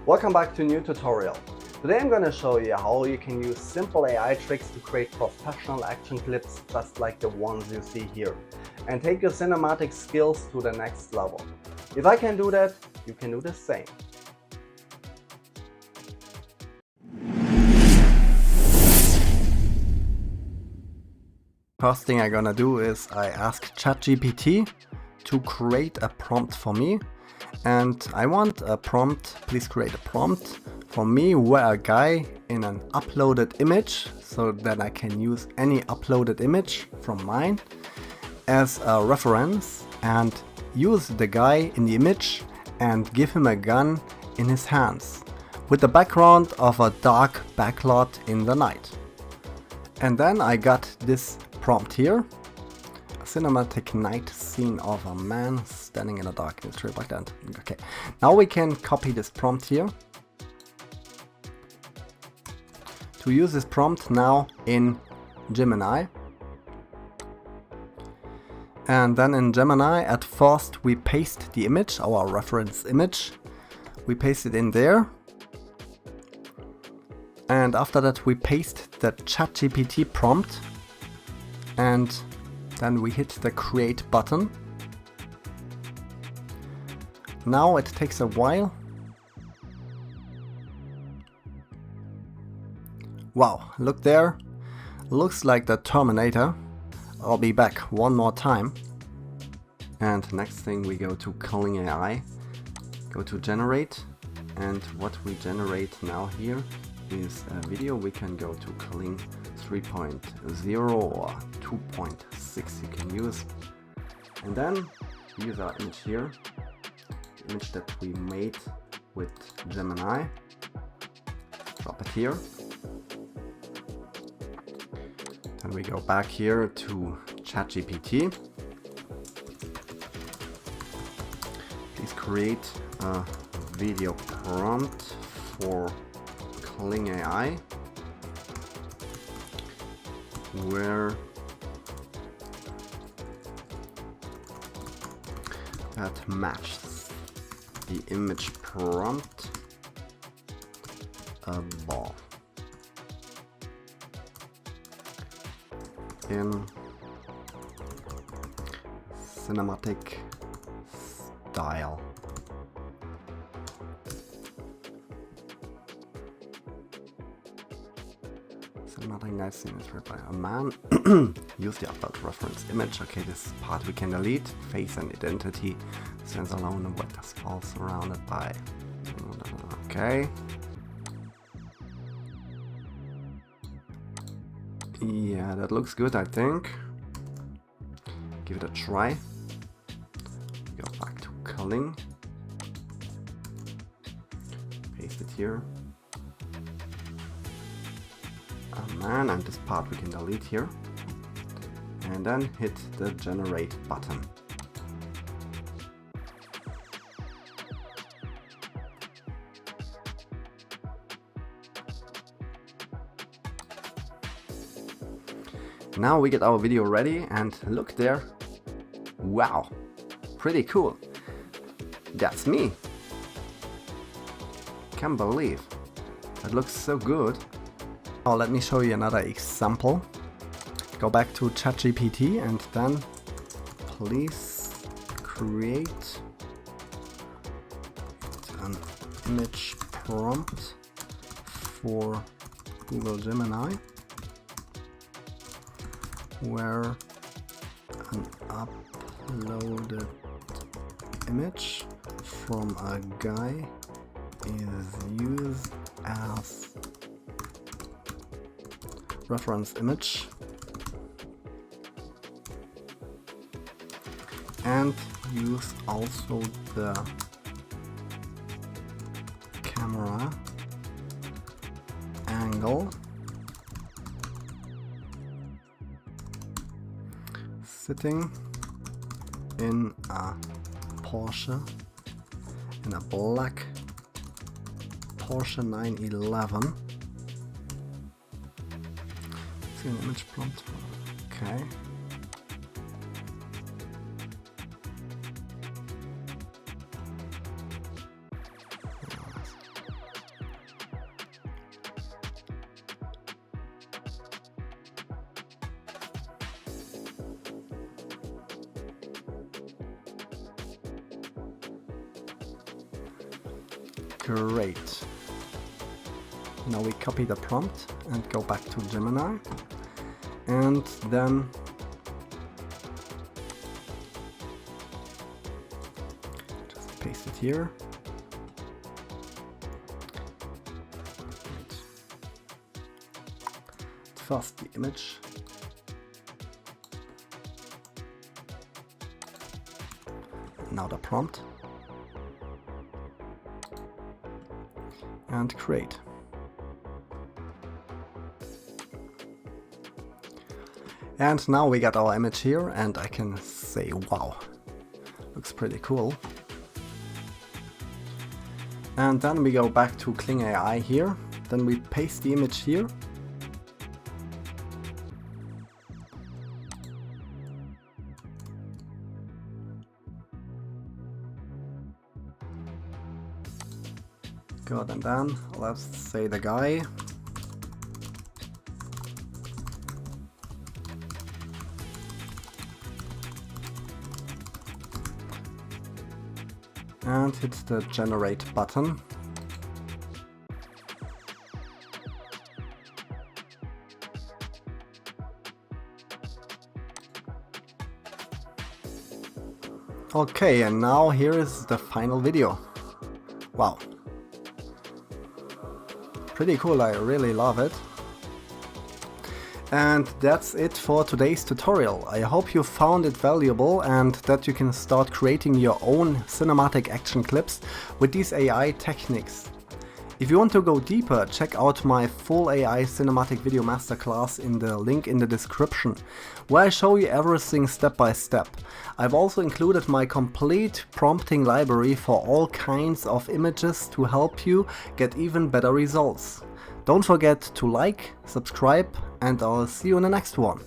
Welcome back to a new tutorial. Today I'm going to show you how you can use simple AI tricks to create professional action clips just like the ones you see here and take your cinematic skills to the next level. If I can do that, you can do the same. First thing I'm gonna do is I ask ChatGPT to create a prompt for me, and I want a prompt. Please create a prompt for me where a guy in an uploaded image, so that I can use any uploaded image from mine as a reference and use the guy in the image and give him a gun in his hands with the background of a dark backlot in the night. And then I got this prompt here, a cinematic night scene of a man standing in a dark street like that. Okay, now we can copy this prompt here to use this prompt now in Gemini. And then in Gemini, at first we paste the image, our reference image, we paste it in there. And after that we paste the ChatGPT prompt, and then we hit the create button. Now it takes a while. Wow, look there, looks like the Terminator. I'll be back one more time. And next thing we go to kling.ai, go to generate, and what we generate now here is a video. We can go to Kling 3.0 or 2.6 you can use, and then use our image here, the image that we made with Gemini, drop it here. Then we go back here to ChatGPT. Please create a video prompt for kling.ai where that matches the image prompt above in cinematic style. Cinematic nice scene is read by a man. Use the upload reference image. Okay, this part we can delete. Face and identity stands alone and what is all surrounded by. Okay. Yeah, that looks good, I think. Give it a try. Go back to Kling. Paste it here. A man, and this part we can delete here. And then hit the generate button. Now we get our video ready, and look there. Wow, pretty cool. That's me. Can't believe. That looks so good. Now let me show you another example. Go back to ChatGPT and then please create an image prompt for Google Gemini where an uploaded image from a guy is used as reference image, and use also the camera angle sitting in a Porsche, in a black Porsche 911. See an image prompt. Okay. Great. Now we copy the prompt and go back to Gemini, and then just paste it here. First the image. Now the prompt. And create. And now we got our image here, and I can say, wow, looks pretty cool. And then we go back to kling.ai here, then we paste the image here. Good, and then let's say the guy. And hit the generate button. Okay, and now here is the final video. Wow. Pretty cool, I really love it. And that's it for today's tutorial. I hope you found it valuable and that you can start creating your own cinematic action clips with these AI techniques. If you want to go deeper, check out my full AI cinematic video masterclass in the link in the description, where I show you everything step by step. I've also included my complete prompting library for all kinds of images to help you get even better results. Don't forget to like, subscribe, and I'll see you in the next one.